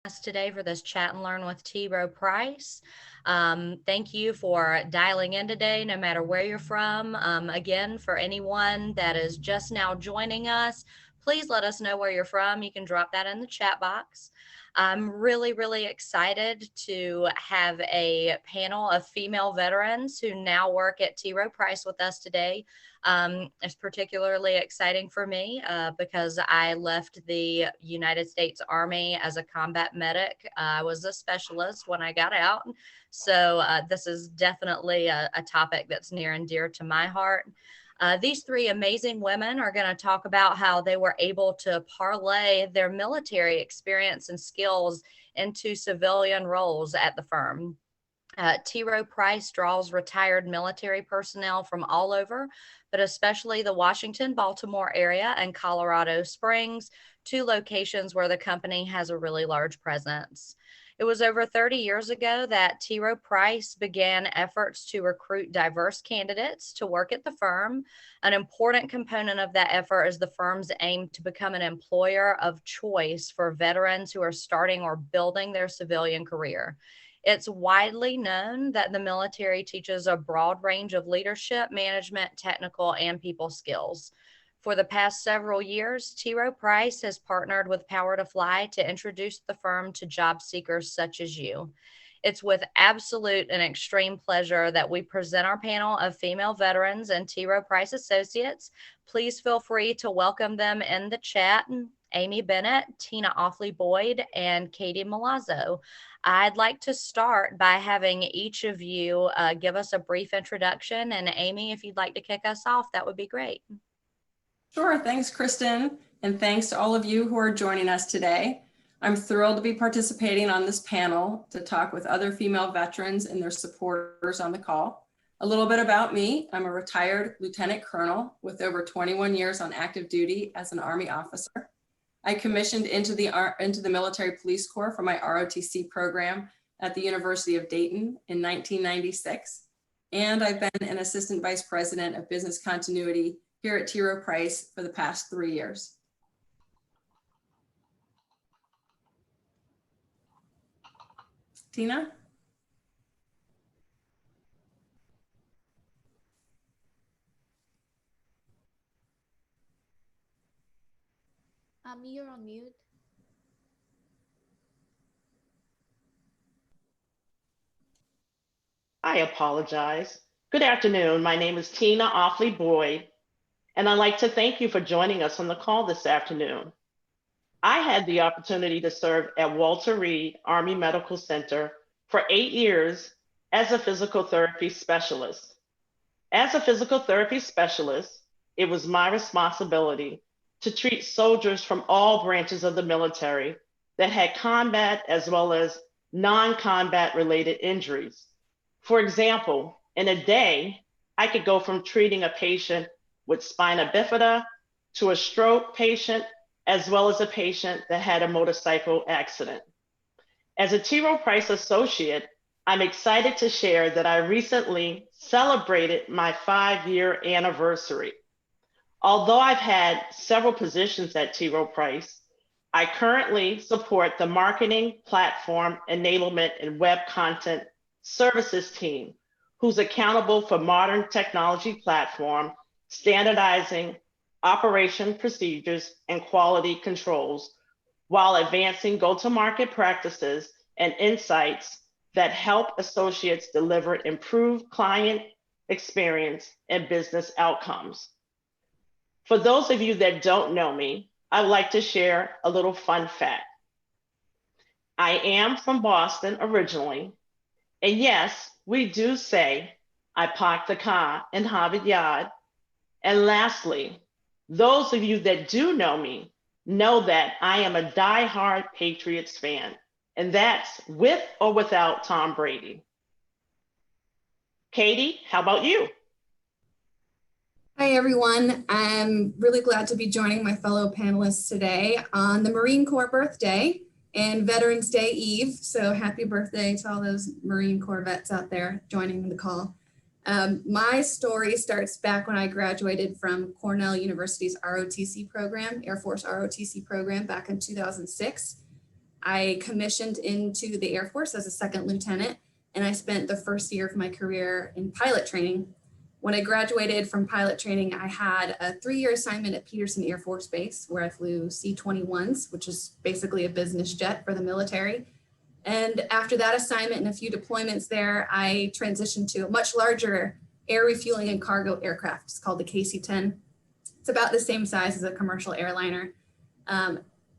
us today for this Chat and Learn with T. Rowe Price. Thank you for dialing in today, no matter where you're from. Again, for anyone that is just now joining us, please let us know where you're from. You can drop that in the chat box. I'm really excited to have a panel of female veterans who now work at T. Rowe Price with us today. It's particularly exciting for me because I left the United States Army as a combat medic. I was a specialist when I got out. So this is definitely a topic that's near and dear to my heart. These three amazing women are going to talk about how they were able to parlay their military experience and skills into civilian roles at the firm. T. Rowe Price draws retired military personnel from all over, but especially the Washington, Baltimore area and Colorado Springs, two locations where the company has a really large presence. It was over 30 years ago that T. Rowe Price began efforts to recruit diverse candidates to work at the firm. An important component of that effort is the firm's aim to become an employer of choice for veterans who are starting or building their civilian career. It's widely known that the military teaches a broad range of leadership, management, technical, and people skills. For the past several years, T. Rowe Price has partnered with Power to Fly to introduce the firm to job seekers such as you. It's with absolute and extreme pleasure that we present our panel of female veterans and T. Rowe Price associates. Please feel free to welcome them in the chat. Amy Bennett, Tina Offley-Boyd, and Katie Milazzo. I'd like to start by having each of you give us a brief introduction. And Amy, if you'd like to kick us off, that would be great. Sure, thanks, Kristen. And thanks to all of you who are joining us today. I'm thrilled to be participating on this panel to talk with other female veterans and their supporters on the call. A little bit about me. I'm a retired lieutenant colonel with over 21 years on active duty as an Army officer. I commissioned into the Military Police Corps for my ROTC program at the University of Dayton in 1996. And I've been an assistant vice president of business continuity here at T. Rowe Price for the past 3 years. Tina? You're on mute. I apologize. Good afternoon. My name is Tina Offley-Boyd, and I'd like to thank you for joining us on the call this afternoon. I had the opportunity to serve at Walter Reed Army Medical Center for 8 years as a physical therapy specialist. As a physical therapy specialist, it was my responsibility to treat soldiers from all branches of the military that had combat as well as non-combat related injuries. For example, in a day, I could go from treating a patient with spina bifida to a stroke patient, as well as a patient that had a motorcycle accident. As a T. Rowe Price associate, I'm excited to share that I recently celebrated my 5-year anniversary. Although I've had several positions at T. Rowe Price, I currently support the marketing, platform, enablement, and web content services team, who's accountable for modern technology platform, standardizing operation procedures and quality controls, while advancing go-to-market practices and insights that help associates deliver improved client experience and business outcomes. For those of you that don't know me, I'd like to share a little fun fact. I am from Boston originally, and yes, we do say I parked the car in Harvard Yard. And lastly, those of you that do know me know that I am a diehard Patriots fan, and that's with or without Tom Brady. Katie, how about you? Hi, everyone. I'm really glad to be joining my fellow panelists today on the Marine Corps birthday and Veterans Day Eve. So happy birthday to all those Marine Corps vets out there joining the call. My story starts back when I graduated from Cornell University's ROTC program, Air Force ROTC program, back in 2006. I commissioned into the Air Force as a second lieutenant, and I spent the first year of my career in pilot training. When I graduated from pilot training, I had a 3-year assignment at Peterson Air Force Base where I flew C-21s, which is basically a business jet for the military. And after that assignment and a few deployments there, I transitioned to a much larger air refueling and cargo aircraft. It's called the KC-10. It's about the same size as a commercial airliner.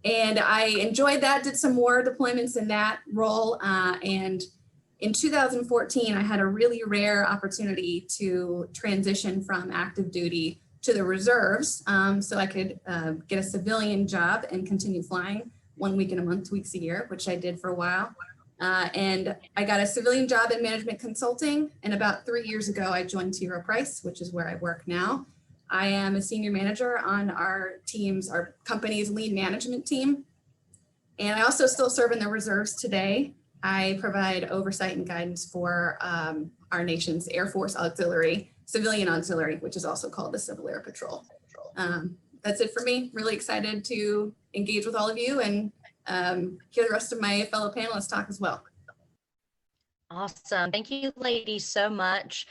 And I enjoyed that, did some more deployments in that role. And in 2014, I had a really rare opportunity to transition from active duty to the reserves so I could get a civilian job and continue flying 1 week in a month, 2 weeks a year, which I did for a while. And I got a civilian job in management consulting. And about 3 years ago, I joined T. Rowe Price, which is where I work now. I am a senior manager on our company's lean management team. And I also still serve in the reserves today. I provide oversight and guidance for our nation's Air Force Auxiliary, Civilian Auxiliary, which is also called the Civil Air Patrol. That's it for me. Really excited to engage with all of you and hear the rest of my fellow panelists talk as well. Awesome. Thank you, ladies, so much.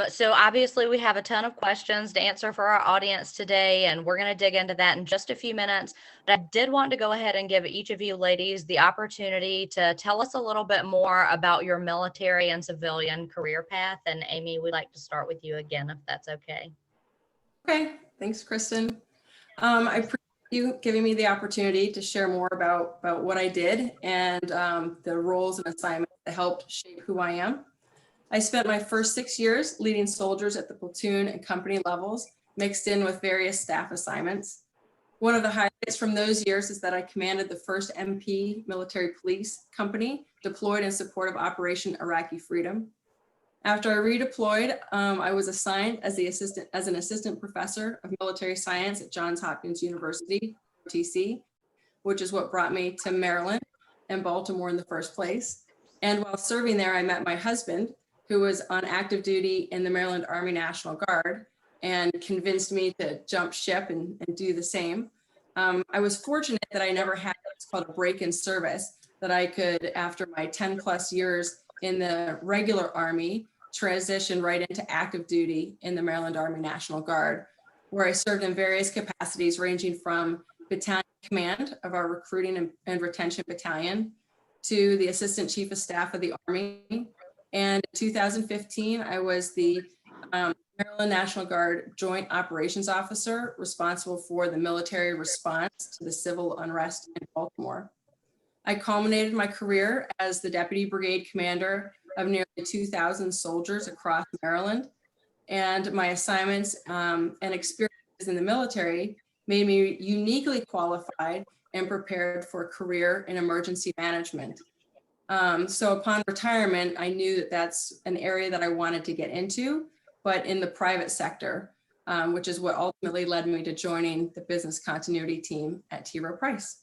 So obviously we have a ton of questions to answer for our audience today, and we're going to dig into that in just a few minutes. But I did want to go ahead and give each of you ladies the opportunity to tell us a little bit more about your military and civilian career path. And Amy, we'd like to start with you again, if that's okay. Okay, thanks, Kristen. I appreciate you giving me the opportunity to share more about what I did and the roles and assignments that helped shape who I am. I spent my first 6 years leading soldiers at the platoon and company levels, mixed in with various staff assignments. One of the highlights from those years is that I commanded the first MP military police company deployed in support of Operation Iraqi Freedom. After I redeployed, I was assigned as an assistant professor of military science at Johns Hopkins University, TC, which is what brought me to Maryland and Baltimore in the first place. And while serving there, I met my husband, who was on active duty in the Maryland Army National Guard, and convinced me to jump ship and do the same. I was fortunate that I never had what's called a break in service, that I could, after my 10 plus years in the regular Army, transition right into active duty in the Maryland Army National Guard, where I served in various capacities ranging from battalion command of our recruiting and retention battalion to the assistant chief of staff of the Army. And in 2015, I was the Maryland National Guard Joint Operations Officer responsible for the military response to the civil unrest in Baltimore. I culminated my career as the Deputy Brigade Commander of nearly 2,000 soldiers across Maryland. And my assignments and experiences in the military made me uniquely qualified and prepared for a career in emergency management. So upon retirement, I knew that that's an area that I wanted to get into, but in the private sector, which is what ultimately led me to joining the business continuity team at T. Rowe Price.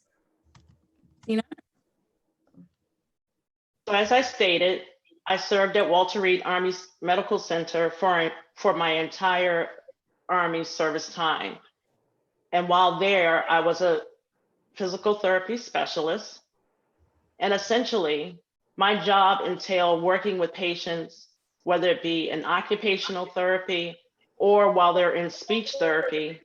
Tina? So as I stated, I served at Walter Reed Army Medical Center for my entire Army service time. And while there, I was a physical therapy specialist. And essentially, my job entailed working with patients, whether it be in occupational therapy or while they're in speech therapy,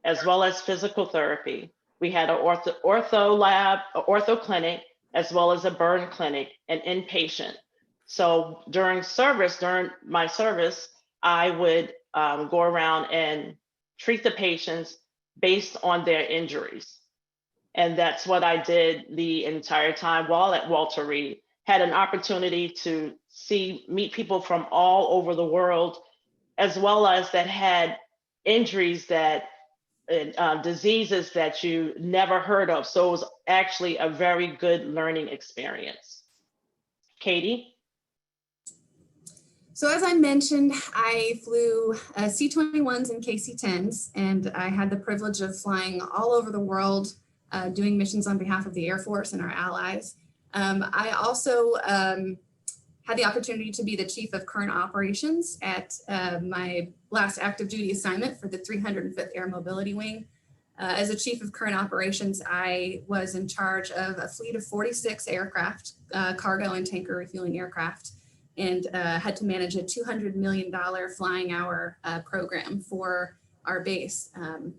as well as physical therapy. We had an ortho lab, an ortho clinic, as well as a burn clinic and inpatient. So during my service, I would go around and treat the patients based on their injuries. And that's what I did the entire time while at Walter Reed. Had an opportunity to meet people from all over the world, as well as that had injuries diseases that you never heard of. So it was actually a very good learning experience. Katie? So as I mentioned, I flew C-21s and KC-10s, and I had the privilege of flying all over the world, doing missions on behalf of the Air Force and our allies. I also had the opportunity to be the chief of current operations at my last active duty assignment for the 305th Air Mobility Wing. As a chief of current operations, I was in charge of a fleet of 46 aircraft, cargo and tanker refueling aircraft, and had to manage a $200 million flying hour program for our base.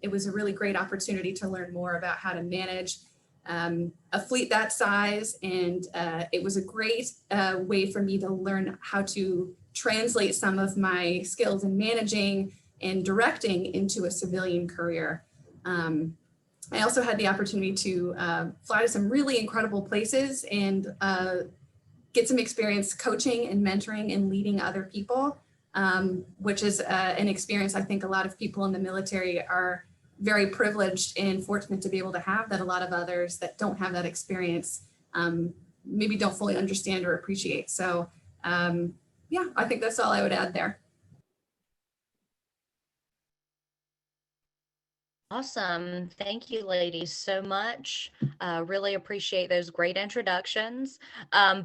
It was a really great opportunity to learn more about how to manage a fleet that size, and it was a great way for me to learn how to translate some of my skills in managing and directing into a civilian career. I also had the opportunity to fly to some really incredible places and get some experience coaching and mentoring and leading other people, which is an experience I think a lot of people in the military are very privileged and fortunate to be able to have, that a lot of others that don't have that experience maybe don't fully understand or appreciate. So yeah, I think that's all I would add there. Awesome. Thank you, ladies, so much. Really appreciate those great introductions.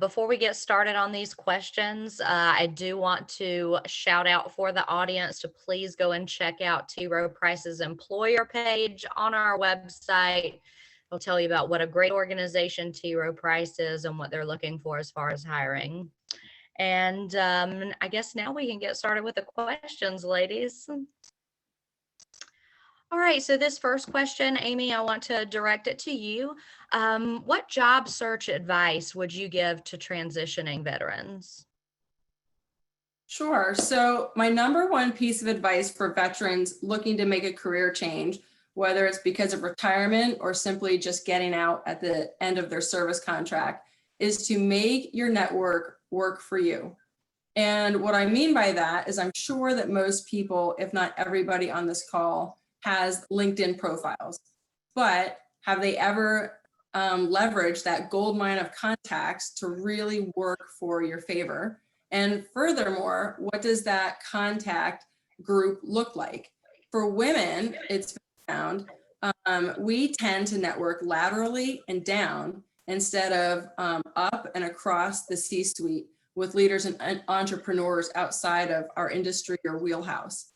Before we get started on these questions, I do want to shout out for the audience to please go and check out T. Rowe Price's employer page on our website. It'll tell you about what a great organization T. Rowe Price is and what they're looking for as far as hiring. And I guess now we can get started with the questions, ladies. All right, so this first question, Amy, I want to direct it to you. What job search advice would you give to transitioning veterans? Sure. So my number one piece of advice for veterans looking to make a career change, whether it's because of retirement or simply just getting out at the end of their service contract, is to make your network work for you. And what I mean by that is I'm sure that most people, if not everybody on this call, has LinkedIn profiles, but have they ever leveraged that gold mine of contacts to really work for your favor? And furthermore, what does that contact group look like? For women, it's found we tend to network laterally and down instead of up and across the C-suite with leaders and entrepreneurs outside of our industry or wheelhouse.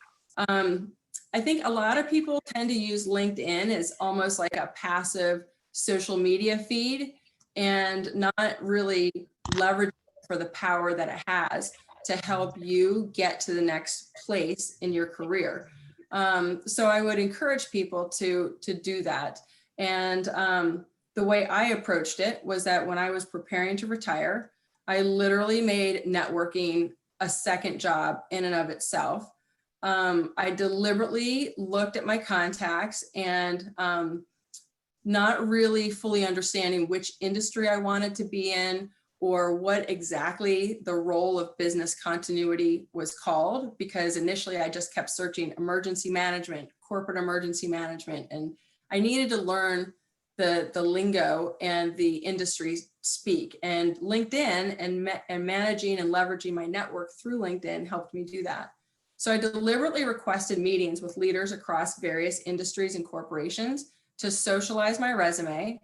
I think a lot of people tend to use LinkedIn as almost like a passive social media feed and not really leverage for the power that it has to help you get to the next place in your career. So I would encourage people to do that. And the way I approached it was that when I was preparing to retire, I literally made networking a second job in and of itself. I deliberately looked at my contacts and not really fully understanding which industry I wanted to be in or what exactly the role of business continuity was called, because initially I just kept searching emergency management, corporate emergency management, and I needed to learn the lingo and the industry speak. And LinkedIn and managing and leveraging my network through LinkedIn helped me do that. So I deliberately requested meetings with leaders across various industries and corporations to socialize my resume,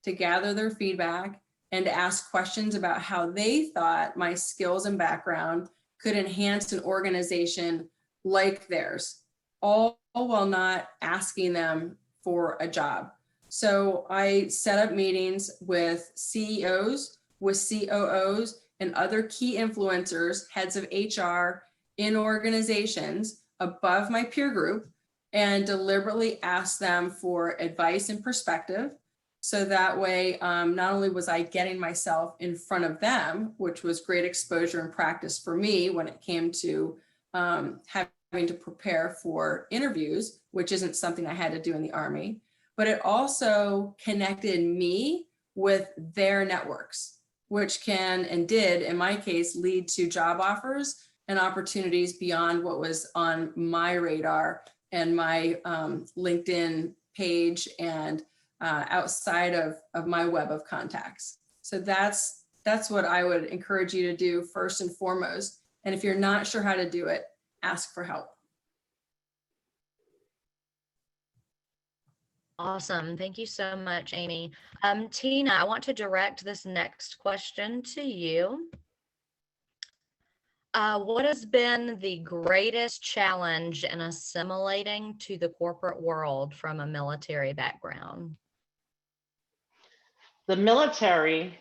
to gather their feedback, and to ask questions about how they thought my skills and background could enhance an organization like theirs, all while not asking them for a job. So I set up meetings with CEOs, with COOs, and other key influencers, heads of HR, in organizations above my peer group, and deliberately ask them for advice and perspective. So that way, not only was I getting myself in front of them, which was great exposure and practice for me when it came to having to prepare for interviews, which isn't something I had to do in the Army, but it also connected me with their networks, which can and did, in my case, lead to job offers and opportunities beyond what was on my radar and my LinkedIn page and outside of my web of contacts. So that's what I would encourage you to do first and foremost. And if you're not sure how to do it, ask for help. Awesome. Thank you so much, Amy. Tina, I want to direct this next question to you. What has been the greatest challenge in assimilating to the corporate world from a military background? The military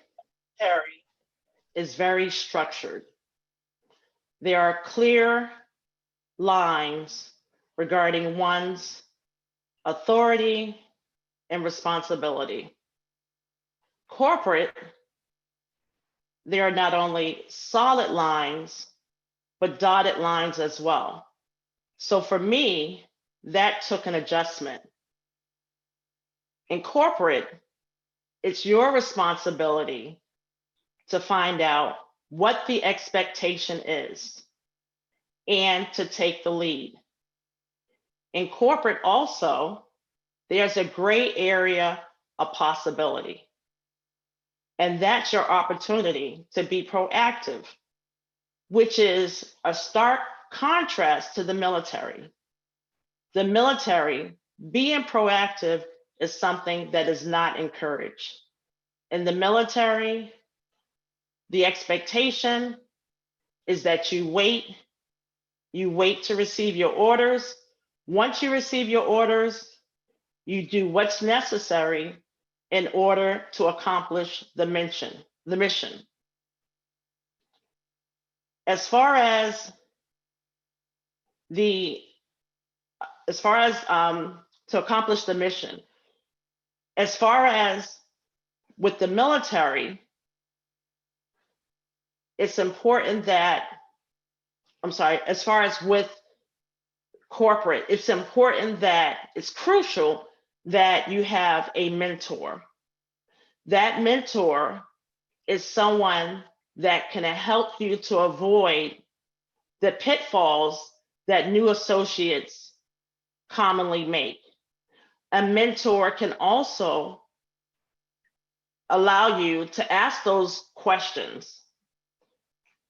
is very structured. There are clear lines regarding one's authority and responsibility. Corporate, there are not only solid lines, but dotted lines as well. So for me, that took an adjustment. In corporate, it's your responsibility to find out what the expectation is and to take the lead. In corporate also, there's a gray area of possibility. And that's your opportunity to be proactive, which is a stark contrast to the military. The military, being proactive is something that is not encouraged. In the military, the expectation is that you wait to receive your orders. Once you receive your orders, you do what's necessary in order to accomplish the mission. As far as to accomplish the mission, as far as with the military, it's important that, as far as with corporate, it's important that it's crucial that you have a mentor. That mentor is someone that can help you to avoid the pitfalls that new associates commonly make. A mentor can also allow you to ask those questions,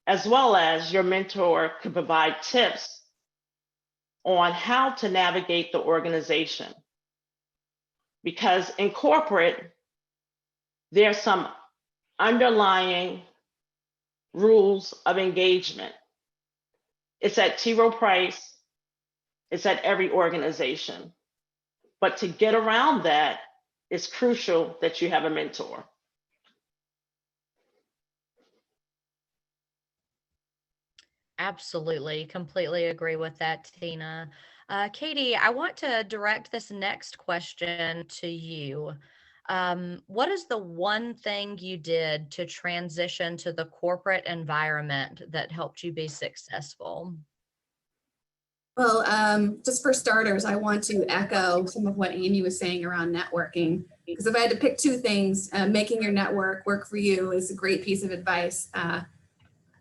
as well as your mentor can provide tips on how to navigate the organization. Because in corporate, there's some underlying rules of engagement. It's at T. Rowe Price, it's at every organization. But to get around that, it's crucial that you have a mentor. Absolutely, completely agree with that, Tina. Katie, I want to direct this next question to you. What is the one thing you did to transition to the corporate environment that helped you be successful? Well, just for starters, I want to echo some of what Amy was saying around networking. Because if I had to pick two things, making your network work for you is a great piece of advice.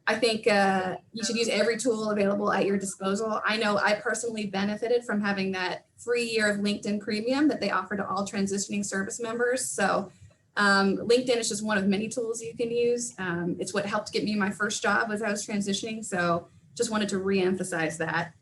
I think you should use every tool available at your disposal. I know I personally benefited from having that free year of LinkedIn Premium that they offer to all transitioning service members. So LinkedIn is just one of many tools you can use. It's what helped get me my first job as I was transitioning. So just wanted to reemphasize that.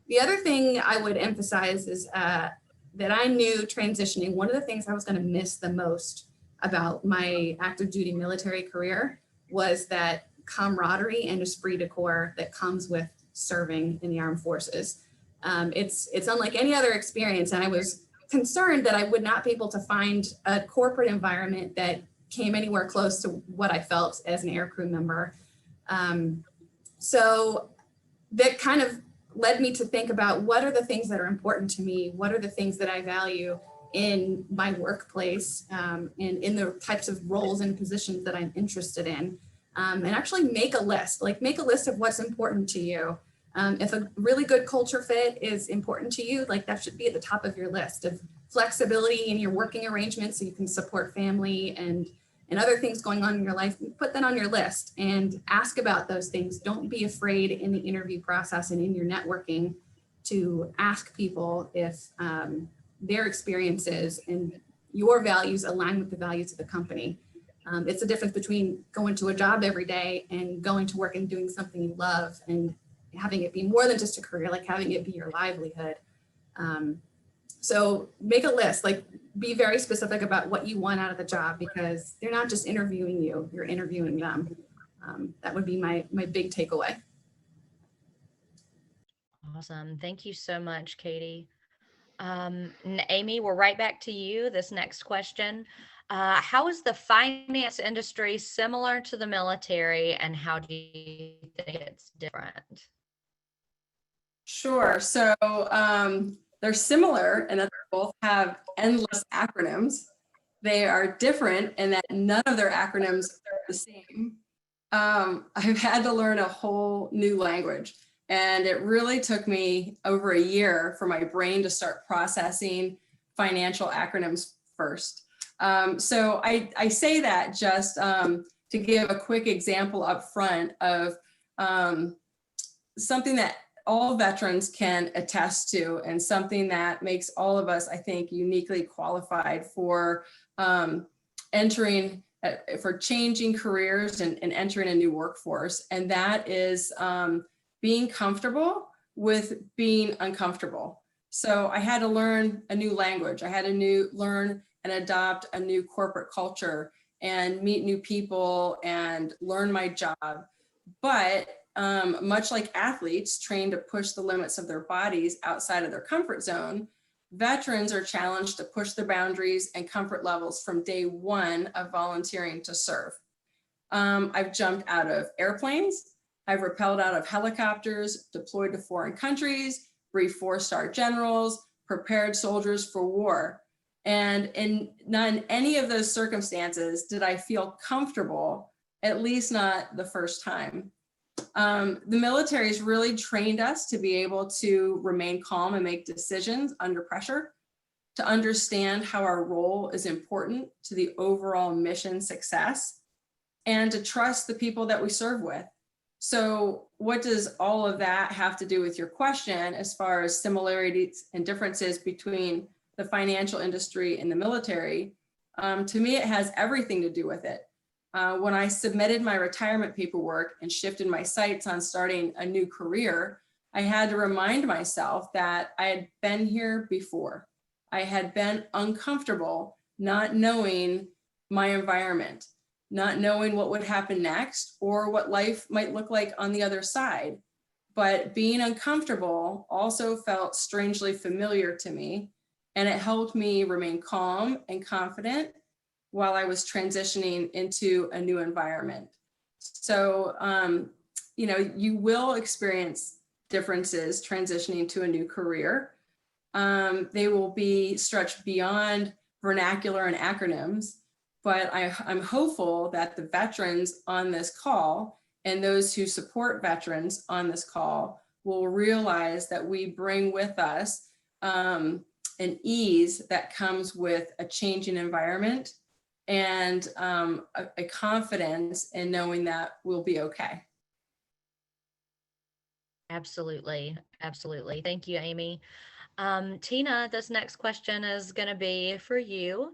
The other thing I would emphasize is that I knew transitioning, one of the things I was going to miss the most about my active duty military career was that camaraderie and esprit de corps that comes with serving in the armed forces. It's unlike any other experience. And I was concerned that I would not be able to find a corporate environment that came anywhere close to what I felt as an aircrew member. So that kind of led me to think about what are the things that are important to me? What are the things that I value in my workplace and in the types of roles and positions that I'm interested in? And actually make a list of what's important to you. If a really good culture fit is important to you, like that should be at the top of your list of flexibility in your working arrangements so you can support family and other things going on in your life. Put that on your list and ask about those things. Don't be afraid in the interview process and in your networking to ask people if their experiences and your values align with the values of the company. It's the difference between going to a job every day and going to work and doing something you love and having it be more than just a career, like having it be your livelihood. So make a list, like be very specific about what you want out of the job because they're not just interviewing you, you're interviewing them. That would be my big takeaway. Awesome. Thank you so much, Katie. Amy, we're right back to you. This next question. How is the finance industry similar to the military, and how do you think it's different? Sure. So they're similar in that they both have endless acronyms. They are different in that none of their acronyms are the same. I've had to learn a whole new language, and it really took me over a year for my brain to start processing financial acronyms first. So I say that just to give a quick example up front of something that all veterans can attest to, and something that makes all of us, I think, uniquely qualified for entering, for changing careers and entering a new workforce. And that is being comfortable with being uncomfortable. So I had to learn a new language. I had to learn and adopt a new corporate culture and meet new people and learn my job. But much like athletes trained to push the limits of their bodies outside of their comfort zone, veterans are challenged to push their boundaries and comfort levels from day one of volunteering to serve. I've jumped out of airplanes. I've rappelled out of helicopters, deployed to foreign countries, briefed 4-star generals, prepared soldiers for war. And not in any of those circumstances did I feel comfortable, at least not the first time. The military has really trained us to be able to remain calm and make decisions under pressure, to understand how our role is important to the overall mission success, and to trust the people that we serve with. So what does all of that have to do with your question as far as similarities and differences between the financial industry and the military? To me, it has everything to do with it. When I submitted my retirement paperwork and shifted my sights on starting a new career, I had to remind myself that I had been here before. I had been uncomfortable not knowing my environment, not knowing what would happen next or what life might look like on the other side. But being uncomfortable also felt strangely familiar to me, and it helped me remain calm and confident while I was transitioning into a new environment. So, you will experience differences transitioning to a new career. They will be stretched beyond vernacular and acronyms, but I'm hopeful that the veterans on this call and those who support veterans on this call will realize that we bring with us an ease that comes with a changing environment and a confidence in knowing that we'll be okay. Absolutely. Absolutely. Thank you, Amy. Tina, this next question is going to be for you.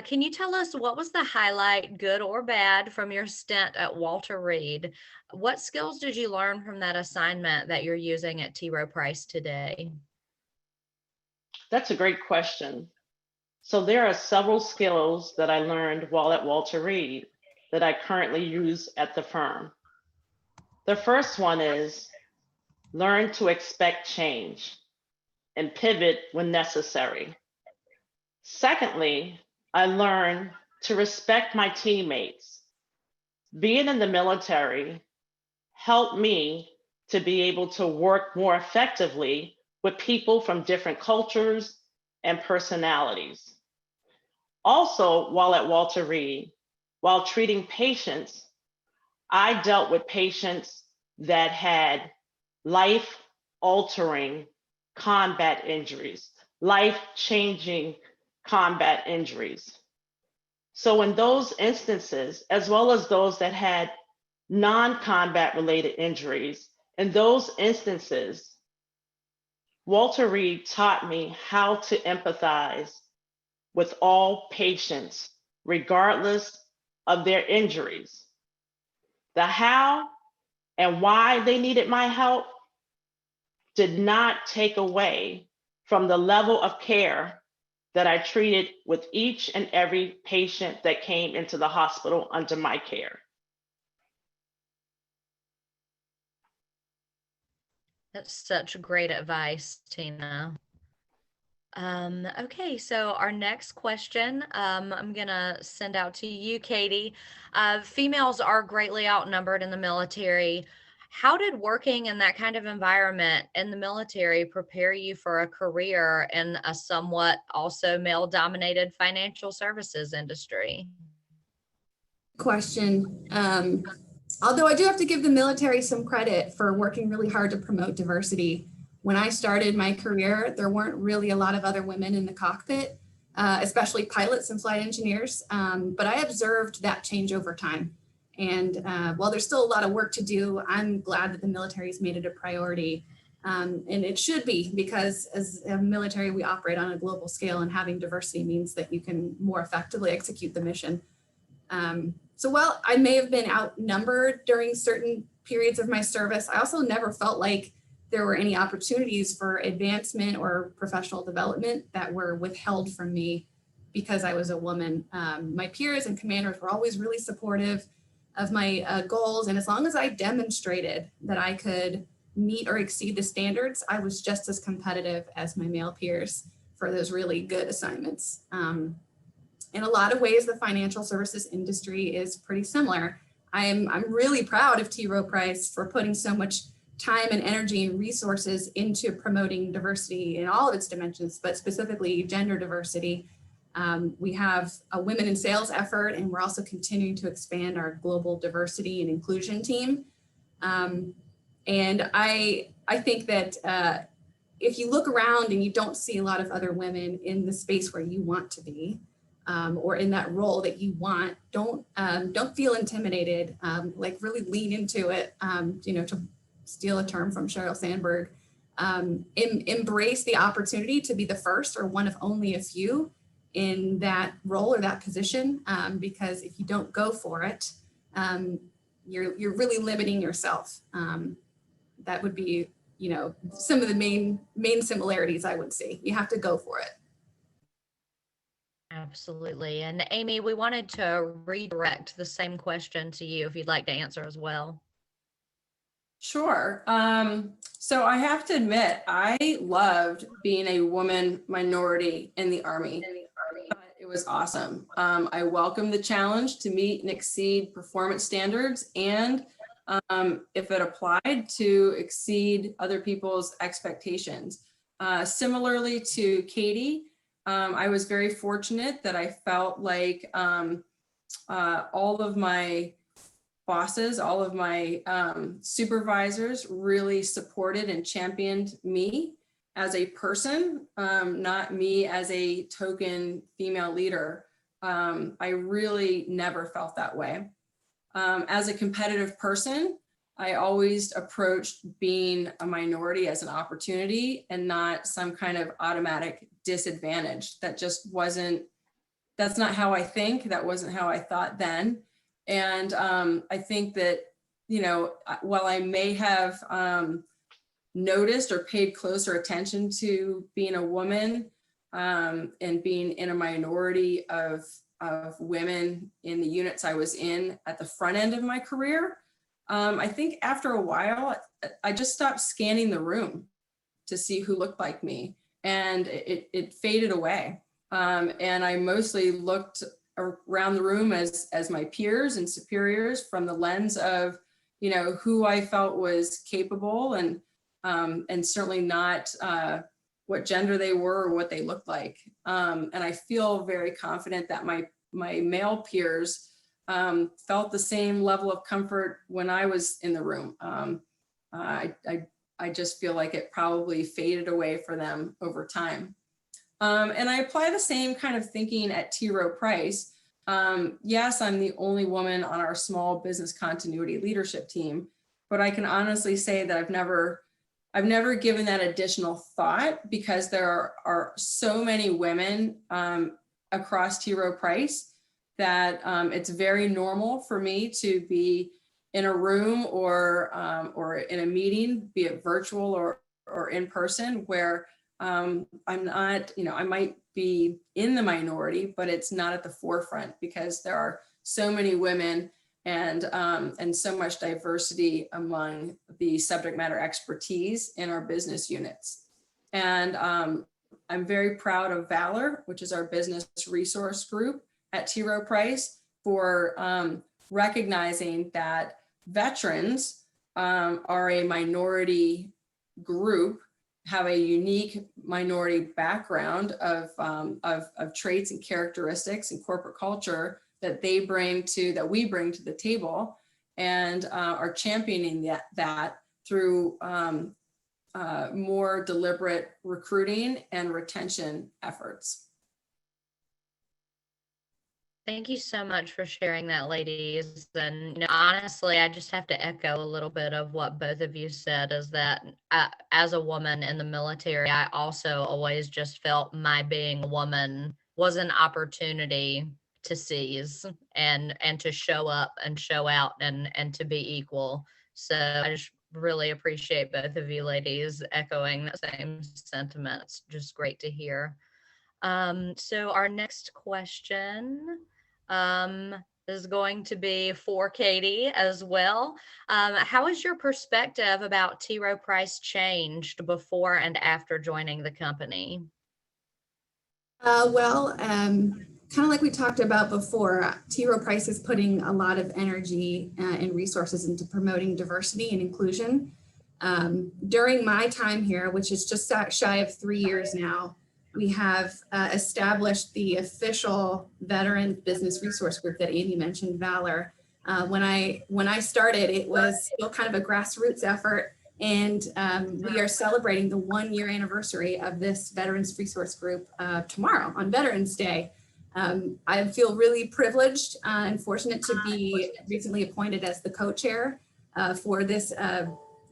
Can you tell us what was the highlight, good or bad, from your stint at Walter Reed? What skills did you learn from that assignment that you're using at T. Rowe Price today? That's a great question. So there are several skills that I learned while at Walter Reed that I currently use at the firm. The first one is learn to expect change and pivot when necessary. Secondly, I learned to respect my teammates. Being in the military helped me to be able to work more effectively with people from different cultures and personalities. Also, while at Walter Reed, while treating patients, I dealt with patients that had life-altering combat injuries, life-changing combat injuries. So in those instances, as well as those that had non-combat related injuries, in those instances, Walter Reed taught me how to empathize with all patients, regardless of their injuries. The how and why they needed my help did not take away from the level of care that I treated with each and every patient that came into the hospital under my care. That's such great advice, Tina. Okay, so our next question, I'm gonna send out to you, Katie. Females are greatly outnumbered in the military. How did working in that kind of environment in the military prepare you for a career in a somewhat also male-dominated financial services industry? Question. Although I do have to give the military some credit for working really hard to promote diversity. When I started my career, there weren't really a lot of other women in the cockpit, especially pilots and flight engineers. But I observed that change over time. And while there's still a lot of work to do, I'm glad that the military's made it a priority. And it should be, because as a military, we operate on a global scale, and having diversity means that you can more effectively execute the mission. So while I may have been outnumbered during certain periods of my service, I also never felt like there were any opportunities for advancement or professional development that were withheld from me because I was a woman. My peers and commanders were always really supportive of my goals. And as long as I demonstrated that I could meet or exceed the standards, I was just as competitive as my male peers for those really good assignments. In a lot of ways, the financial services industry is pretty similar. I'm really proud of T. Rowe Price for putting so much time and energy and resources into promoting diversity in all of its dimensions, but specifically gender diversity. We have a women in sales effort, and we're also continuing to expand our global diversity and inclusion team. And I think that if you look around and you don't see a lot of other women in the space where you want to be, or in that role that you want, don't feel intimidated. Like really lean into it. To steal a term from Sheryl Sandberg, embrace the opportunity to be the first or one of only a few in that role or that position. Because if you don't go for it, you're really limiting yourself. That would be, some of the main similarities I would see. You have to go for it. Absolutely. And Amy, we wanted to redirect the same question to you if you'd like to answer as well. Sure. So I have to admit, I loved being a woman minority in the Army. It was awesome. I welcomed the challenge to meet and exceed performance standards, and if it applied, to exceed other people's expectations. Similarly to Katie, I was very fortunate that I felt like all of my bosses, all of my supervisors really supported and championed me as a person, not me as a token female leader. I really never felt that way. As a competitive person, I always approached being a minority as an opportunity and not some kind of automatic disadvantage. That just wasn't, that's not how I think. That wasn't how I thought then. And I think that, while I may have noticed or paid closer attention to being a woman and being in a minority of women in the units I was in at the front end of my career, I think after a while, I just stopped scanning the room to see who looked like me, and it faded away. And I mostly looked around the room as my peers and superiors from the lens of, who I felt was capable, and certainly not what gender they were or what they looked like. And I feel very confident that my male peers felt the same level of comfort when I was in the room. I just feel like it probably faded away for them over time. And I apply the same kind of thinking at T. Rowe Price. Yes, I'm the only woman on our small business continuity leadership team, but I can honestly say that I've never given that additional thought, because there are so many women across T. Rowe Price that it's very normal for me to be in a room or in a meeting, be it virtual or in person, where I'm not, I might be in the minority, but it's not at the forefront, because there are so many women and so much diversity among the subject matter expertise in our business units. And I'm very proud of Valor, which is our business resource group at T. Rowe Price, for recognizing that veterans are a minority group, have a unique minority background of traits and characteristics and corporate culture that we bring to the table, and are championing that through more deliberate recruiting and retention efforts. Thank you so much for sharing that, ladies. And honestly, I just have to echo a little bit of what both of you said, is that as a woman in the military, I also always just felt my being a woman was an opportunity to seize and to show up and show out and to be equal. So I just really appreciate both of you ladies echoing that same sentiment. It's just great to hear. So our next question is going to be for Katie as well. How has your perspective about T. Rowe Price changed before and after joining the company? Kind of like we talked about before, T. Rowe Price is putting a lot of energy and resources into promoting diversity and inclusion. During my time here, which is just shy of 3 years now, we have established the official Veteran Business Resource Group that Amy mentioned, Valor. When I started, it was still kind of a grassroots effort, and we are celebrating the 1-year anniversary of this Veterans Resource Group tomorrow on Veterans Day. I feel really privileged and fortunate to be recently appointed as the co-chair for this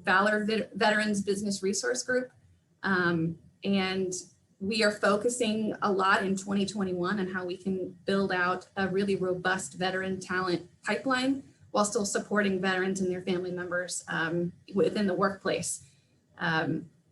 Valor Veterans Business Resource Group. And we are focusing a lot in 2021 on how we can build out a really robust veteran talent pipeline while still supporting veterans and their family members within the workplace.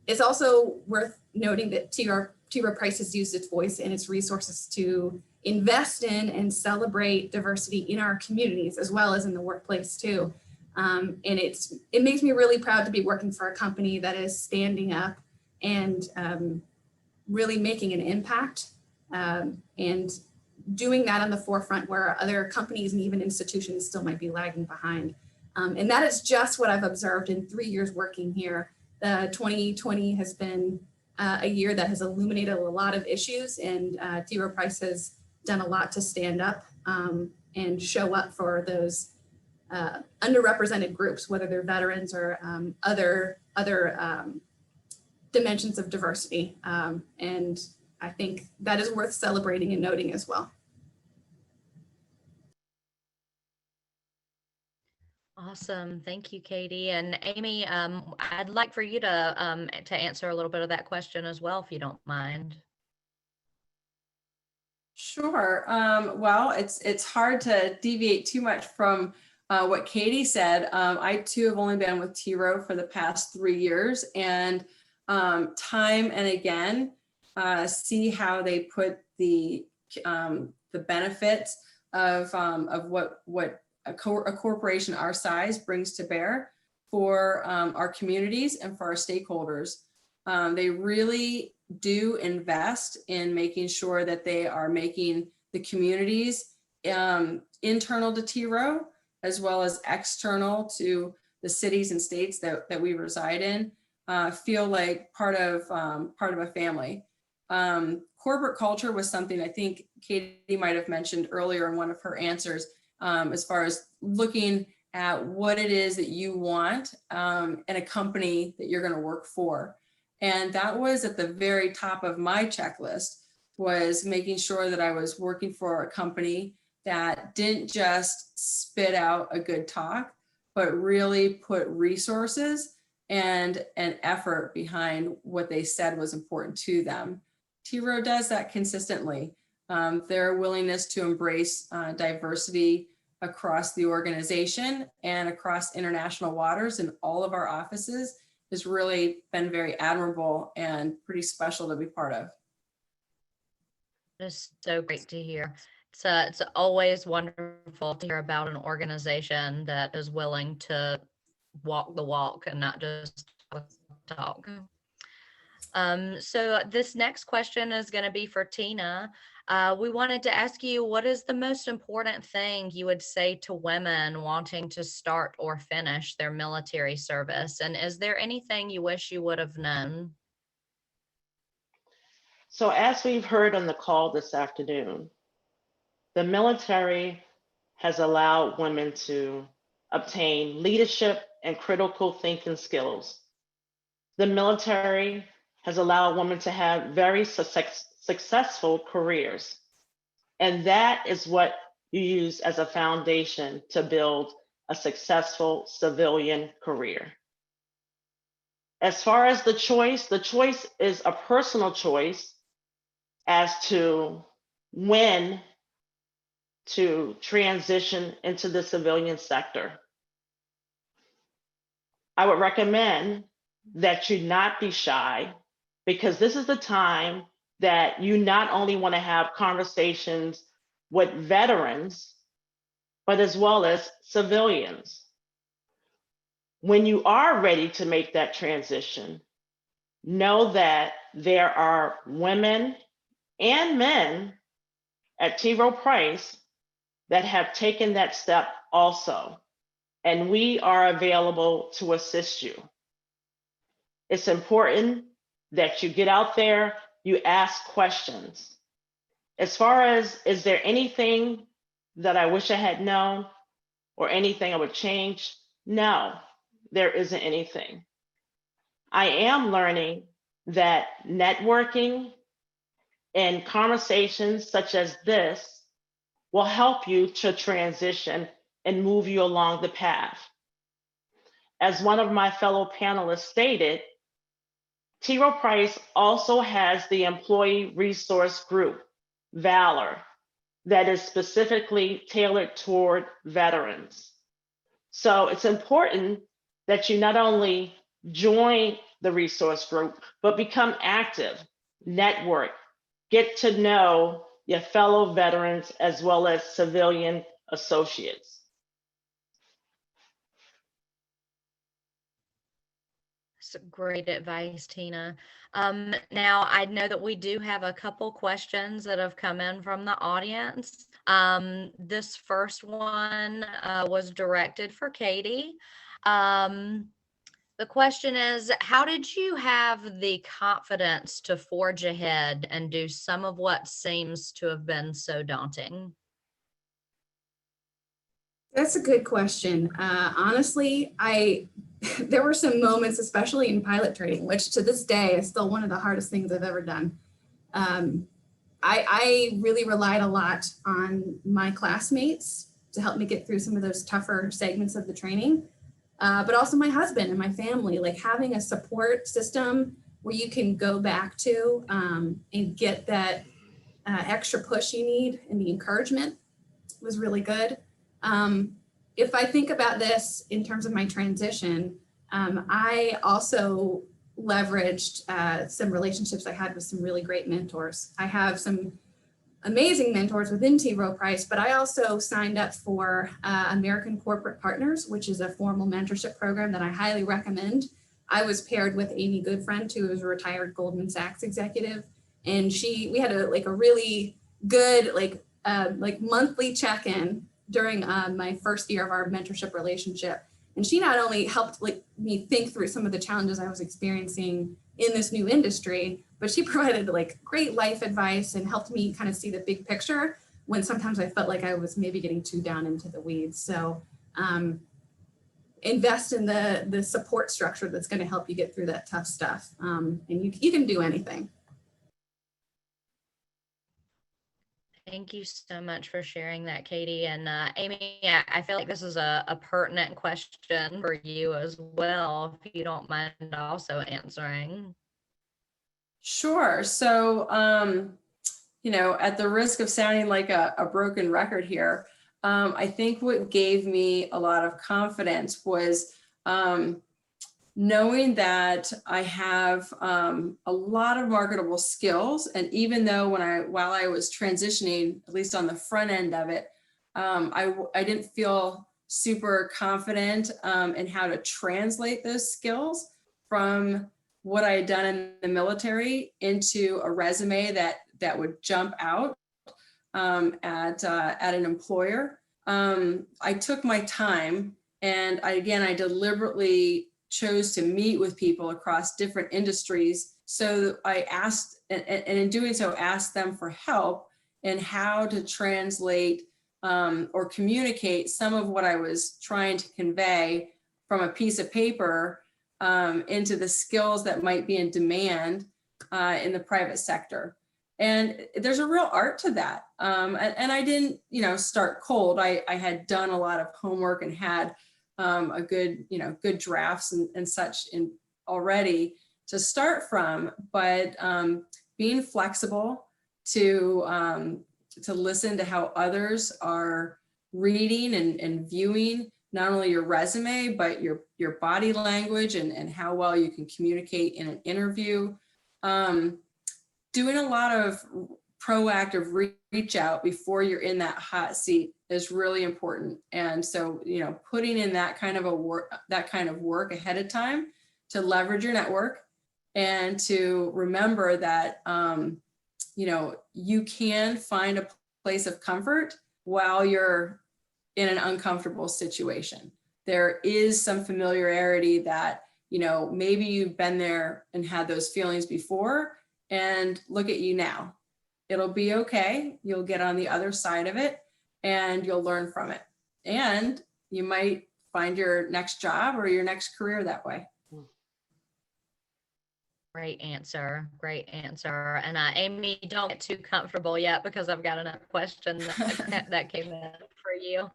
It's also worth noting that T. Rowe Price has used its voice and its resources to invest in and celebrate diversity in our communities as well as in the workplace too. And it makes me really proud to be working for a company that is standing up and really making an impact and doing that on the forefront where other companies and even institutions still might be lagging behind. And that is just what I've observed in 3 years working here. 2020 has been a year that has illuminated a lot of issues, and T. Rowe Price has done a lot to stand up and show up for those underrepresented groups, whether they're veterans or other dimensions of diversity. And I think that is worth celebrating and noting as well. Awesome. Thank you, Katie. And Amy, I'd like for you to answer a little bit of that question as well, if you don't mind. Sure. Well, it's hard to deviate too much from what Katie said. I too have only been with T. Rowe for the past 3 years, and time and again see how they put the benefits of what a corporation our size brings to bear for our communities and for our stakeholders. They really do invest in making sure that they are making the communities internal to T. Rowe as well as external to the cities and states that we reside in feel like part of a family. Corporate culture was something I think Katie might have mentioned earlier in one of her answers, as far as looking at what it is that you want in a company that you're going to work for. And that was at the very top of my checklist, was making sure that I was working for a company that didn't just spit out a good talk, but really put resources and an effort behind what they said was important to them. T. Rowe does that consistently. Their willingness to embrace diversity across the organization and across international waters in all of our offices has really been very admirable and pretty special to be part of. It's so great to hear. It's always wonderful to hear about an organization that is willing to walk the walk and not just talk. So this next question is going to be for Tina. We wanted to ask you, what is the most important thing you would say to women wanting to start or finish their military service? And is there anything you wish you would have known? So as we've heard on the call this afternoon, the military has allowed women to obtain leadership and critical thinking skills. The military has allowed women to have very successful careers. And that is what you use as a foundation to build a successful civilian career. As far as the choice is a personal choice as to when to transition into the civilian sector. I would recommend that you not be shy, because this is the time that you not only want to have conversations with veterans, but as well as civilians. When you are ready to make that transition, know that there are women and men at T. Rowe Price that have taken that step also, and we are available to assist you. It's important that you get out there, you ask questions. As far as, is there anything that I wish I had known or anything I would change? No, there isn't anything. I am learning that networking and conversations such as this will help you to transition and move you along the path. As one of my fellow panelists stated, T. Rowe Price also has the Employee Resource Group, Valor, that is specifically tailored toward veterans. So it's important that you not only join the resource group, but become active, network, get to know your fellow veterans as well as civilian associates. That's great advice, Tina. Now, I know that we do have a couple questions that have come in from the audience. This first one was directed for Katie. The question is, how did you have the confidence to forge ahead and do some of what seems to have been so daunting? That's a good question. Honestly, there were some moments, especially in pilot training, which to this day is still one of the hardest things I've ever done. I really relied a lot on my classmates to help me get through some of those tougher segments of the training, but also my husband and my family, like having a support system where you can go back to and get that extra push you need and the encouragement was really good. If I think about this in terms of my transition, I also leveraged some relationships I had with some really great mentors. I have some amazing mentors within T. Rowe Price, but I also signed up for American Corporate Partners, which is a formal mentorship program that I highly recommend. I was paired with Amy Goodfriend, who is a retired Goldman Sachs executive, and we had a really good monthly check-in during my first year of our mentorship relationship. And she not only helped me think through some of the challenges I was experiencing in this new industry, but she provided great life advice and helped me kind of see the big picture when sometimes I felt like I was maybe getting too down into the weeds. So invest in the support structure that's going to help you get through that tough stuff. And you can do anything. Thank you so much for sharing that, Katie. And Amy, I feel like this is a pertinent question for you as well, if you don't mind also answering. Sure. So, at the risk of sounding like a broken record here, I think what gave me a lot of confidence was knowing that I have a lot of marketable skills, and even though while I was transitioning, at least on the front end of it, I didn't feel super confident in how to translate those skills from what I had done in the military into a resume that would jump out at an employer. I took my time, and I deliberately chose to meet with people across different industries. So I asked, and in doing so, asked them for help in how to translate or communicate some of what I was trying to convey from a piece of paper into the skills that might be in demand in the private sector. And there's a real art to that. And I didn't, start cold. I had done a lot of homework and had a good drafts and such in already to start from, but being flexible to listen to how others are reading and viewing not only your resume, but your body language and how well you can communicate in an interview. Doing a lot of proactive reach out before you're in that hot seat is really important. And so, putting in that kind of work ahead of time to leverage your network and to remember that, you can find a place of comfort while you're in an uncomfortable situation. There is some familiarity that, maybe you've been there and had those feelings before, and look at you now. It'll be okay. You'll get on the other side of it and you'll learn from it. And you might find your next job or your next career that way. Great answer. Great answer. And Amy, don't get too comfortable yet because I've got another question that came in for you.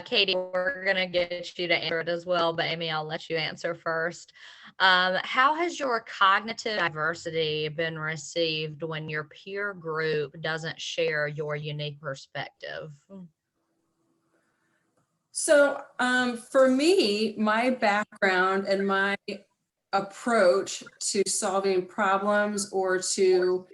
Katie, we're going to get you to answer it as well, but Amy, I'll let you answer first. How has your cognitive diversity been received when your peer group doesn't share your unique perspective? So for me, my background and my approach to solving problems or to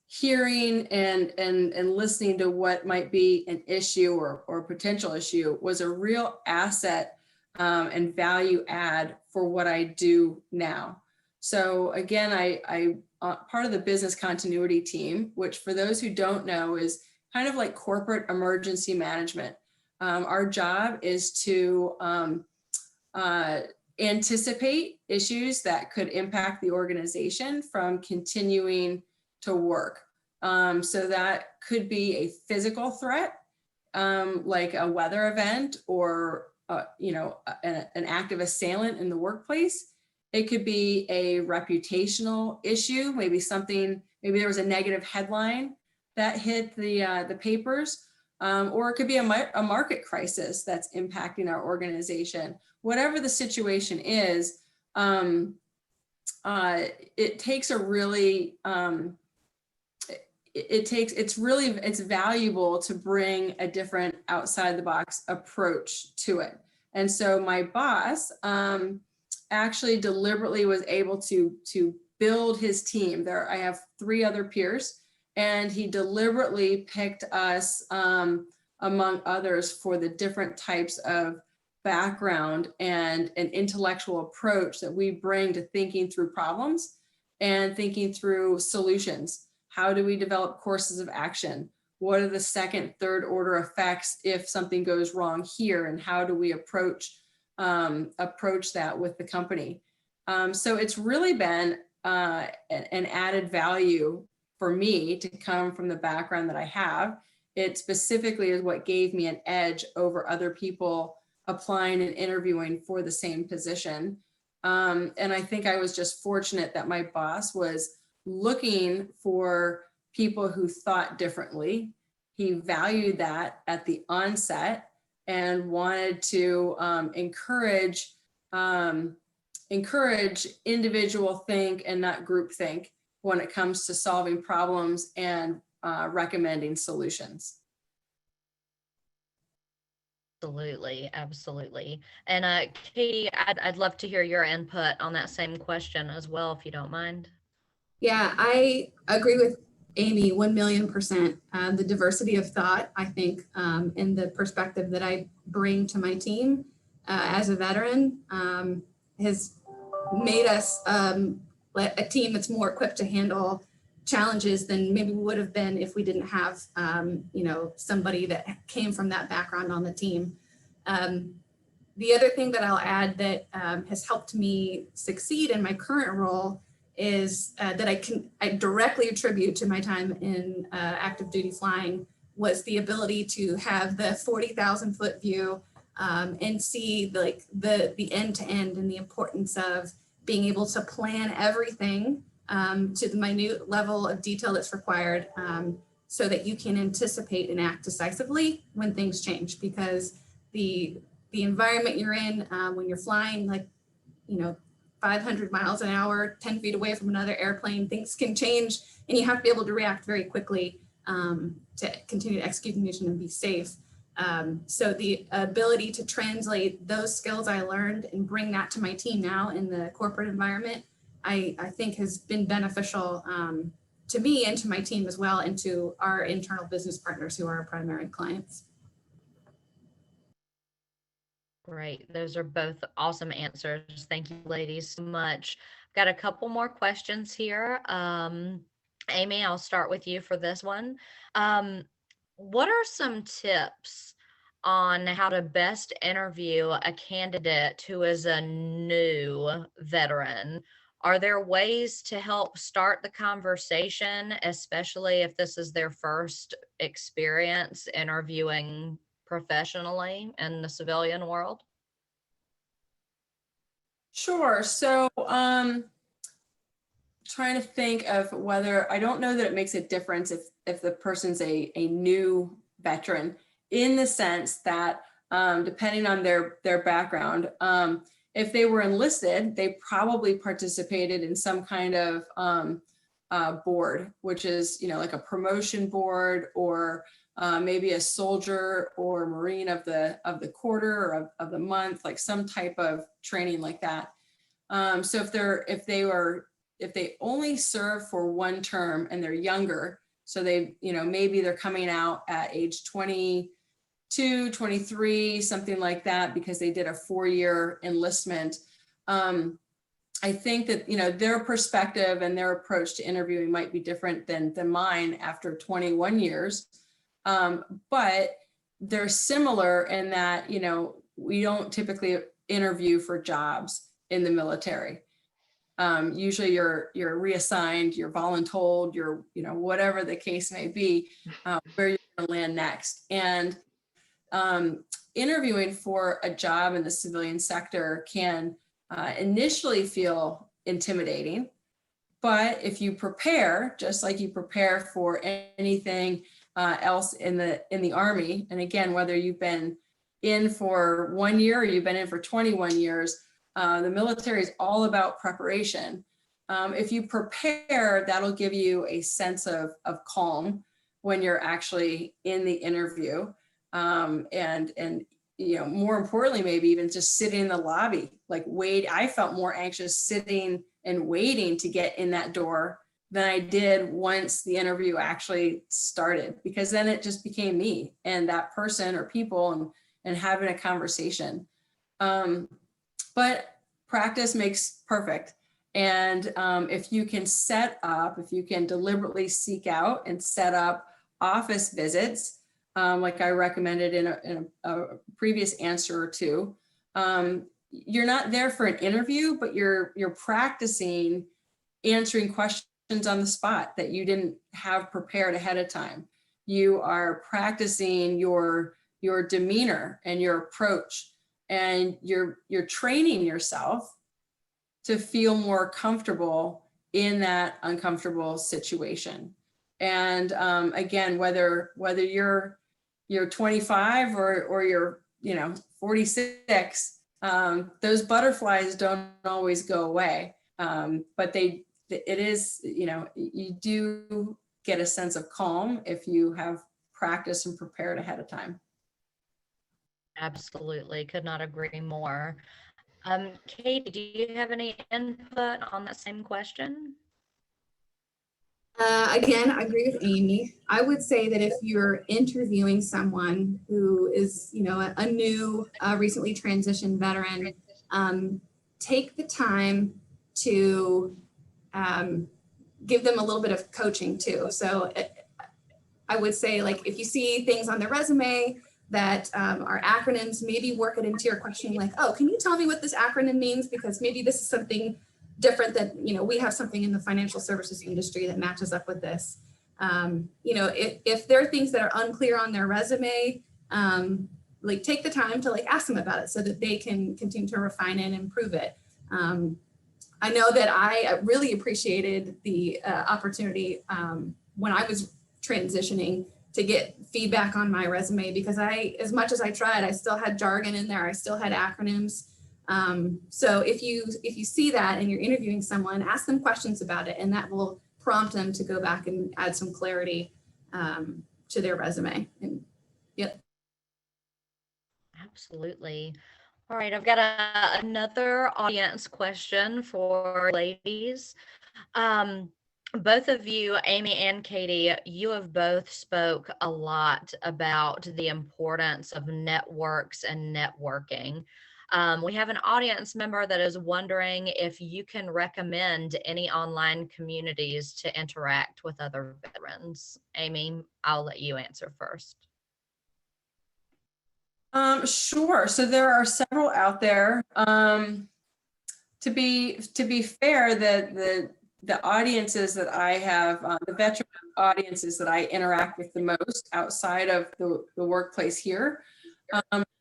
hearing and listening to what might be an issue or potential issue was a real asset and value add for what I do now. So again, I part of the business continuity team, which for those who don't know is kind of like corporate emergency management. Our job is to anticipate issues that could impact the organization from continuing to work. So that could be a physical threat, like a weather event or an active assailant in the workplace. It could be a reputational issue, maybe there was a negative headline that hit the papers, or it could be a market crisis that's impacting our organization. Whatever the situation is, it takes a really it's valuable to bring a different outside the box approach to it. And so my boss actually deliberately was able to build his team. There, I have 3 other peers, and he deliberately picked us among others for the different types of background and an intellectual approach that we bring to thinking through problems and thinking through solutions. How do we develop courses of action? What are the second, third order effects if something goes wrong here? And how do we approach that with the company? So it's really been an added value for me to come from the background that I have. It specifically is what gave me an edge over other people applying and interviewing for the same position. And I think I was just fortunate that my boss was looking for people who thought differently. He valued that at the onset and wanted to encourage individual think and not group think when it comes to solving problems and recommending solutions. Absolutely, absolutely. And Katie, I'd love to hear your input on that same question as well, if you don't mind. Yeah, I agree with Amy 1,000,000%. The diversity of thought, I think, and the perspective that I bring to my team as a veteran has made us a team that's more equipped to handle challenges than maybe we would have been if we didn't have, somebody that came from that background on the team. The other thing that I'll add that has helped me succeed in my current role is that I directly attribute to my time in active duty flying was the ability to have the 40,000-foot view and see the end to end and the importance of being able to plan everything to the minute level of detail that's required so that you can anticipate and act decisively when things change, because the environment you're in when you're flying 500 miles an hour, 10 feet away from another airplane, things can change and you have to be able to react very quickly to continue to execute the mission and be safe. So the ability to translate those skills I learned and bring that to my team now in the corporate environment, I think has been beneficial to me and to my team as well, and to our internal business partners who are our primary clients. Great. Those are both awesome answers. Thank you, ladies, so much. Got a couple more questions here. Amy, I'll start with you for this one. What are some tips on how to best interview a candidate who is a new veteran? Are there ways to help start the conversation, especially if this is their first experience interviewing professionally in the civilian world? Sure. So trying to think of whether, I don't know that it makes a difference if the person's a new veteran, in the sense that depending on their background, if they were enlisted, they probably participated in some kind of board, which is, like a promotion board, or maybe a soldier or Marine of the quarter or of the month, like some type of training like that. So if they only serve for one term and they're younger, so they, maybe they're coming out at age 22, 23, something like that, because they did a 4-year enlistment. I think that, their perspective and their approach to interviewing might be different than mine after 21 years. But they're similar in that, we don't typically interview for jobs in the military. Usually you're reassigned, you're voluntold, you're, whatever the case may be, where you're going to land next. And interviewing for a job in the civilian sector can initially feel intimidating, but if you prepare, just like you prepare for anything else in the Army, and again, whether you've been in for 1 year or you've been in for 21 years, the military is all about preparation. If you prepare, that'll give you a sense of calm when you're actually in the interview. And more importantly, maybe even just sitting in the lobby, I felt more anxious sitting and waiting to get in that door than I did once the interview actually started, because then it just became me and that person or people and having a conversation. But practice makes perfect. And if you can if you can deliberately seek out and set up office visits, like I recommended in a previous answer or two, you're not there for an interview, but you're practicing answering questions on the spot that you didn't have prepared ahead of time. You are practicing your demeanor and your approach, and you're training yourself to feel more comfortable in that uncomfortable situation. And again, whether you're 25 or you're 46, those butterflies don't always go away, but it is, you do get a sense of calm if you have practiced and prepared ahead of time. Absolutely. Could not agree more. Katie, do you have any input on that same question? Again, I agree with Amy. I would say that if you're interviewing someone who is, a new, recently transitioned veteran, take the time to give them a little bit of coaching too. So I would say, like, if you see things on their resume that are acronyms, maybe work it into your questioning, like, oh, can you tell me what this acronym means? Because maybe this is something different that, we have something in the financial services industry that matches up with this. If there are things that are unclear on their resume, like, take the time to, like, ask them about it so that they can continue to refine it and improve it. I know that I really appreciated the opportunity when I was transitioning to get feedback on my resume, because as much as I tried, I still had jargon in there. I still had acronyms. So if you see that and you're interviewing someone, ask them questions about it, and that will prompt them to go back and add some clarity to their resume. And yep. Absolutely. All right, I've got another audience question for ladies. Both of you, Amy and Katie, you have both spoke a lot about the importance of networks and networking. We have an audience member that is wondering if you can recommend any online communities to interact with other veterans. Amy, I'll let you answer first. Sure. So there are several out there. To be fair, the audiences that I have, the veteran audiences that I interact with the most outside of the workplace here,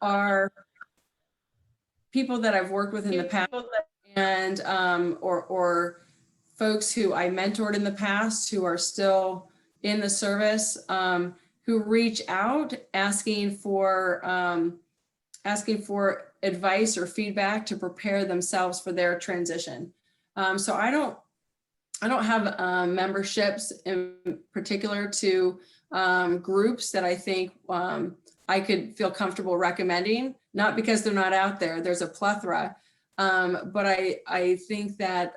are people that I've worked with in the past, and or folks who I mentored in the past who are still in the service, who reach out asking for advice or feedback to prepare themselves for their transition. So I don't have memberships in particular to groups that I think I could feel comfortable recommending, not because they're not out there. There's a plethora, but I think that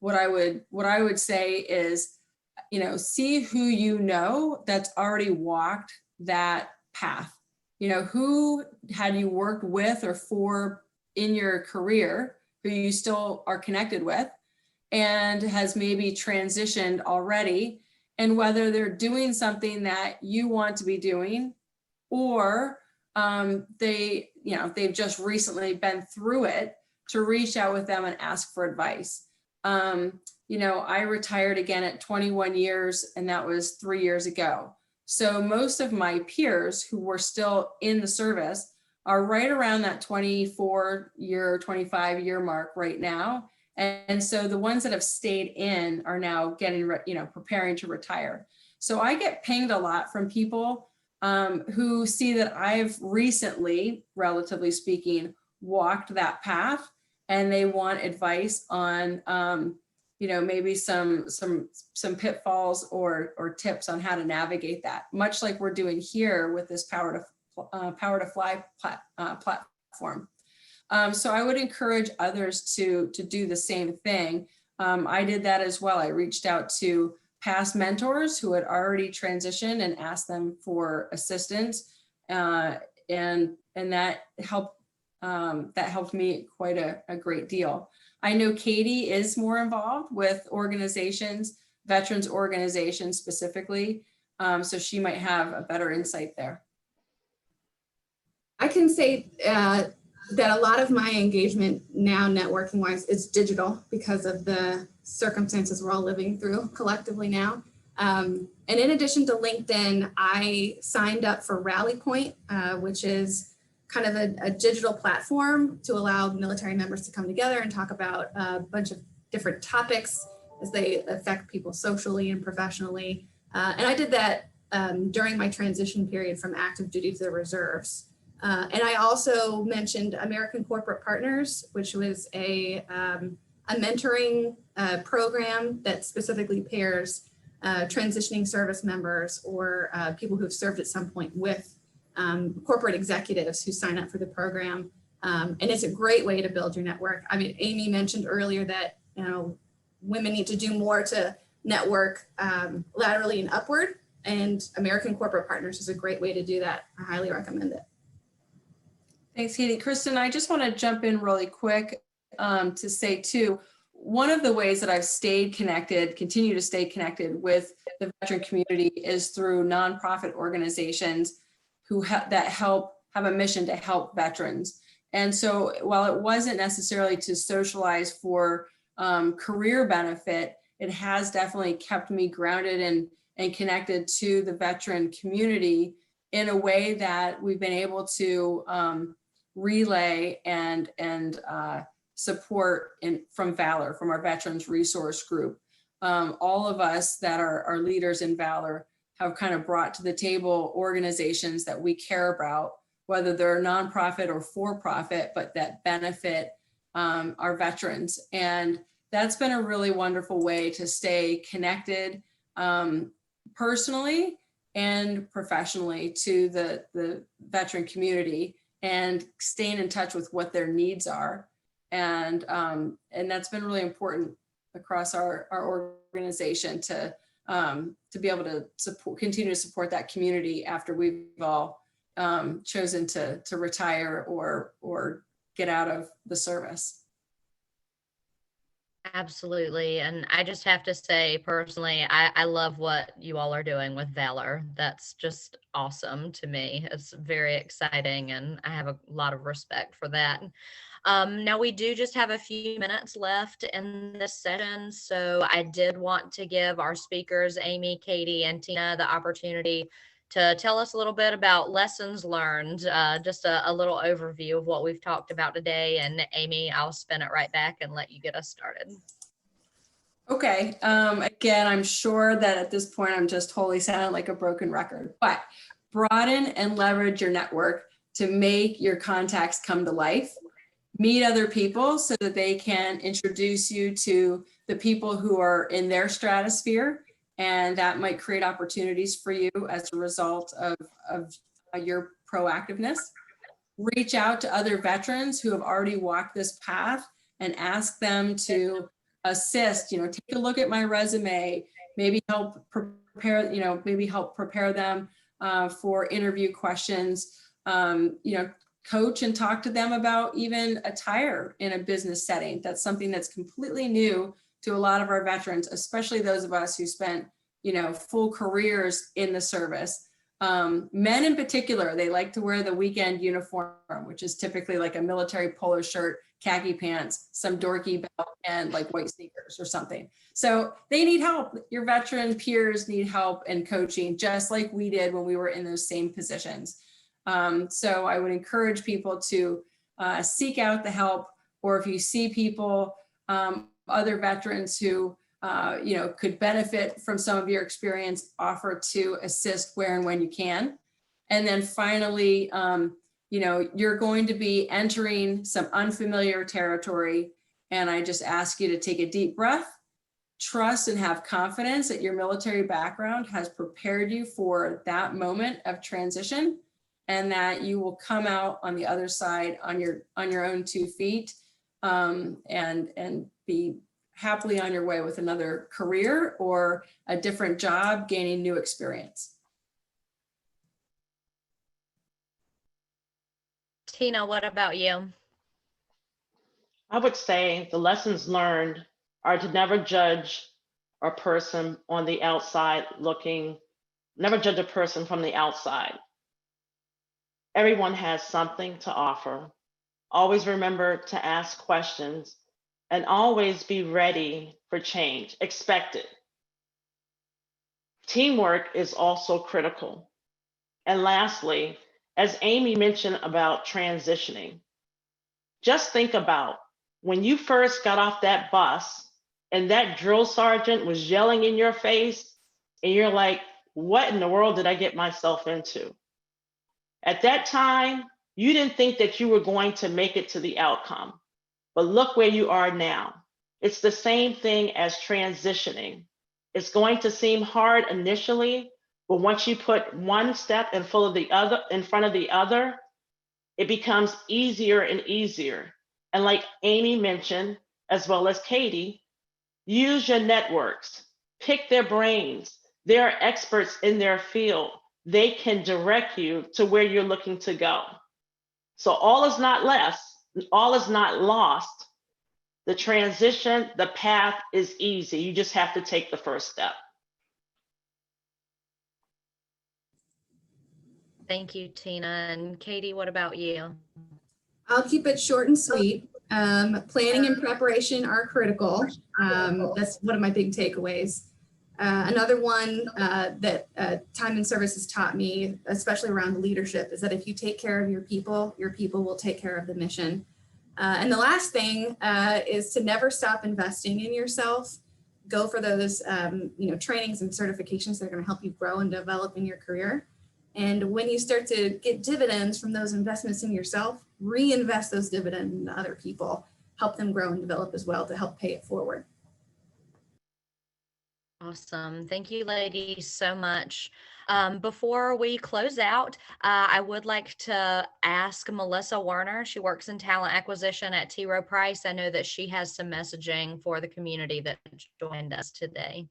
what I would say is, see who that's already walked that path. Who had you worked with or for in your career, who you still are connected with, and has maybe transitioned already, and whether they're doing something that you want to be doing, or they've just recently been through it, to reach out with them and ask for advice. I retired again at 21 years, and that was 3 years ago. So most of my peers who were still in the service are right around that 24-year, 25-year mark right now. And so the ones that have stayed in are now preparing to retire. So I get pinged a lot from people who see that I've recently, relatively speaking, walked that path, and they want advice on maybe some pitfalls or tips on how to navigate that, much like we're doing here with this Power to Fly platform. So I would encourage others to do the same thing. I did that as well. I reached out to past mentors who had already transitioned and asked them for assistance, and that helped me quite a great deal. I know Katie is more involved with organizations, veterans organizations specifically, so she might have a better insight there. I can say that a lot of my engagement now, networking wise, is digital because of the circumstances we're all living through collectively now. And in addition to LinkedIn, I signed up for Rally Point, which is kind of a digital platform to allow military members to come together and talk about a bunch of different topics as they affect people socially and professionally. And I did that during my transition period from active duty to the reserves. And I also mentioned American Corporate Partners, which was a mentoring program that specifically pairs transitioning service members or people who've served at some point with corporate executives who sign up for the program. And it's a great way to build your network. I mean, Amy mentioned earlier that, you know, women need to do more to network laterally and upward, and American Corporate Partners is a great way to do that. I highly recommend it. Thanks, Katie. Kristen, I just want to jump in really quick to say too, one of the ways that I've stayed connected, continue to stay connected with the veteran community is through nonprofit organizations who have a mission to help veterans. And so while it wasn't necessarily to socialize for career benefit, it has definitely kept me grounded and connected to the veteran community in a way that we've been able to relay and support from Valor, from our Veterans Resource Group. All of us that are leaders in Valor have kind of brought to the table organizations that we care about, whether they're nonprofit or for-profit, but that benefit our veterans. And that's been a really wonderful way to stay connected personally and professionally to the veteran community and staying in touch with what their needs are. And that's been really important across our organization to be able to continue to support that community after we've all chosen to retire or get out of the service. Absolutely. And I just have to say personally, I love what you all are doing with Valor. That's just awesome to me. It's very exciting and I have a lot of respect for that. Now we do just have a few minutes left in this session. So I did want to give our speakers, Amy, Katie, and Tina, the opportunity to tell us a little bit about lessons learned, just a little overview of what we've talked about today. And Amy, I'll spin it right back and let you get us started. Okay. Again, I'm sure that at this point, I'm just wholly sounding like a broken record, but broaden and leverage your network to make your contacts come to life. Meet other people so that they can introduce you to the people who are in their stratosphere. And that might create opportunities for you as a result of your proactiveness. Reach out to other veterans who have already walked this path and ask them to assist, take a look at my resume, maybe help prepare them for interview questions, coach and talk to them about even attire in a business setting. That's something that's completely new to a lot of our veterans, especially those of us who spent, full careers in the service. Men in particular, they like to wear the weekend uniform, which is typically like a military polo shirt, khaki pants, some dorky belt, and like white sneakers or something. So they need help. Your veteran peers need help and coaching, just like we did when we were in those same positions. So I would encourage people to seek out the help, or if you see people, other veterans who, could benefit from some of your experience, offer to assist where and when you can. And then finally, you're going to be entering some unfamiliar territory. And I just ask you to take a deep breath, trust and have confidence that your military background has prepared you for that moment of transition, and that you will come out on the other side on your own 2 feet, and be happily on your way with another career or a different job, gaining new experience. Tina, what about you? I would say the lessons learned are to never judge a person on the outside never judge a person from the outside. Everyone has something to offer. Always remember to ask questions and always be ready for change. Expect it. Teamwork is also critical. And lastly, as Amy mentioned about transitioning, just think about when you first got off that bus and that drill sergeant was yelling in your face and you're like, what in the world did I get myself into? At that time, you didn't think that you were going to make it to the outcome, but look where you are now. It's the same thing as transitioning. It's going to seem hard initially, But once you put one step in front of the other, it becomes easier and easier. And like Amy mentioned, as well as Katie, use your networks, pick their brains. They're experts in their field. They can direct you to where you're looking to go. So all is not all is not lost. The transition, the path is easy. You just have to take the first step. Thank you, Tina. And Katie, what about you? I'll keep it short and sweet. Planning and preparation are critical. That's one of my big takeaways. Another one that time and service has taught me, especially around leadership, is that if you take care of your people will take care of the mission. And the last thing is to never stop investing in yourself. Go for those trainings and certifications that are going to help you grow and develop in your career. And when you start to get dividends from those investments in yourself, reinvest those dividends into other people, help them grow and develop as well to help pay it forward. Awesome. Thank you, ladies, so much. Before we close out, I would like to ask Melissa Werner. She works in talent acquisition at T. Rowe Price. I know that she has some messaging for the community that joined us today.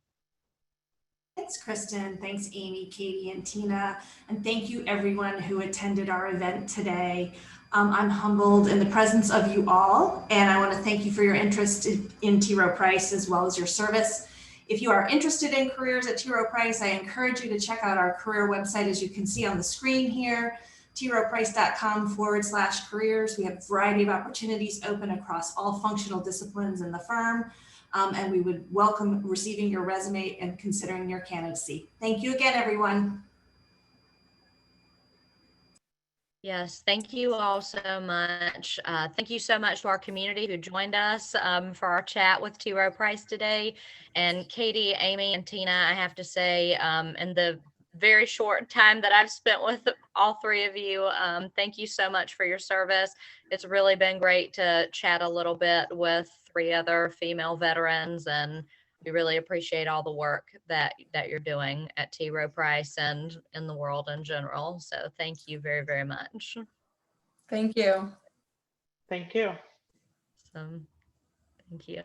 Thanks, Kristen. Thanks, Amy, Katie, and Tina. And thank you, everyone who attended our event today. I'm humbled in the presence of you all, and I want to thank you for your interest in T. Rowe Price as well as your service. If you are interested in careers at T. Rowe Price, I encourage you to check out our career website, as you can see on the screen here, troweprice.com/careers. We have a variety of opportunities open across all functional disciplines in the firm. And we would welcome receiving your resume and considering your candidacy. Thank you again, everyone. Yes, thank you all so much. Thank you so much to our community who joined us for our chat with T. Rowe Price today. And Katie, Amy, and Tina, I have to say, in the very short time that I've spent with all three of you, thank you so much for your service. It's really been great to chat a little bit with three other female veterans, and we really appreciate all the work that you're doing at T. Rowe Price and in the world in general. So thank you very, very much. Thank you. Thank you. Thank you.